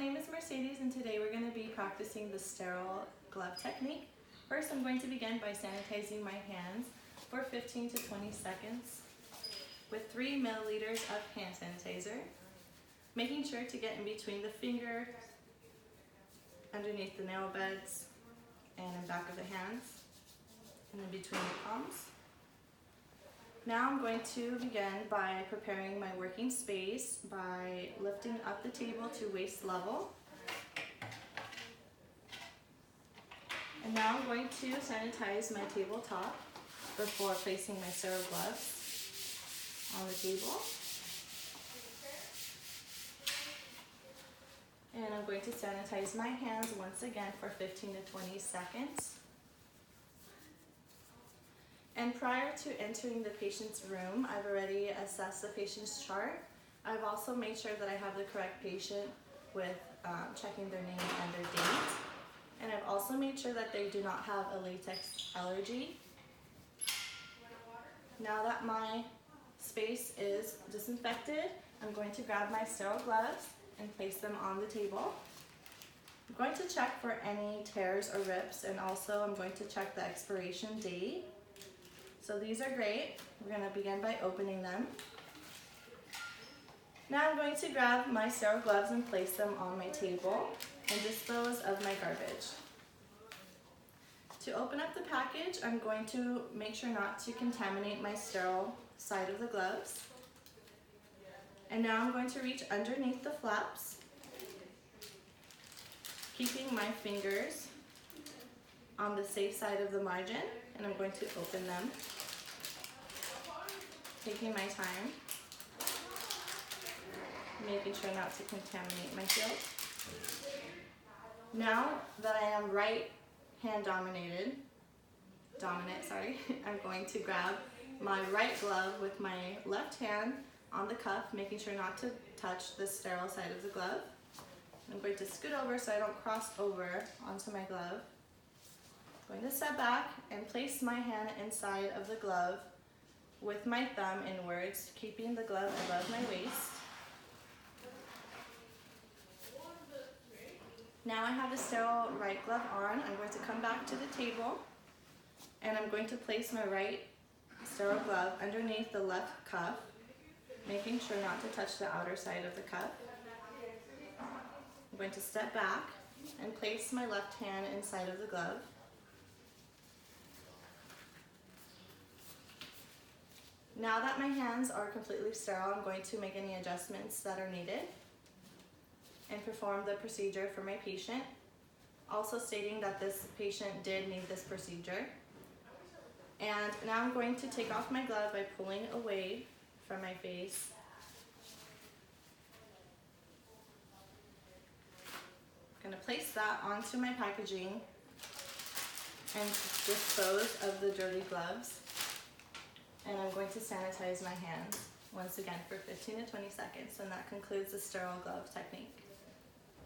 name is Mercedes and today we're going to be practicing the sterile glove technique. First, I'm going to begin by sanitizing my hands for 15 to 20 seconds with 3 milliliters of hand sanitizer, making sure to get in between the finger, underneath the nail beds, and in back of the hands, and in between the palms. Now I'm going to begin by preparing my working space by lifting up the table to waist level. And now I'm going to sanitize my tabletop before placing my sterile gloves on the table. And I'm going to sanitize my hands once again for 15 to 20 seconds. And prior to entering the patient's room, I've already assessed the patient's chart. I've also made sure that I have the correct patient with checking their name and their date. And I've also made sure that they do not have a latex allergy. Now that my space is disinfected, I'm going to grab my sterile gloves and place them on the table. I'm going to check for any tears or rips, and also I'm going to check the expiration date. So these are great. We're going to begin by opening them. Now I'm going to grab my sterile gloves and place them on my table and dispose of my garbage. To open up the package, I'm going to make sure not to contaminate my sterile side of the gloves. And now I'm going to reach underneath the flaps, keeping my fingers on the safe side of the margin, and I'm going to open them, taking my time, making sure not to contaminate my field. Now that I am right hand dominant, I'm going to grab my right glove with my left hand on the cuff, making sure not to touch the sterile side of the glove. I'm going to scoot over so I don't cross over onto my glove. I'm going to step back and place my hand inside of the glove with my thumb inwards, keeping the glove above my waist. Now I have the sterile right glove on. I'm going to come back to the table and I'm going to place my right sterile glove underneath the left cuff, making sure not to touch the outer side of the cuff. I'm going to step back and place my left hand inside of the glove. Now that my hands are completely sterile, I'm going to make any adjustments that are needed and perform the procedure for my patient. Also stating that this patient did need this procedure. And now I'm going to take off my glove by pulling away from my face. I'm going to place that onto my packaging and dispose of the dirty gloves. And I'm going to sanitize my hands once again for 15 to 20 seconds, and that concludes the sterile glove technique.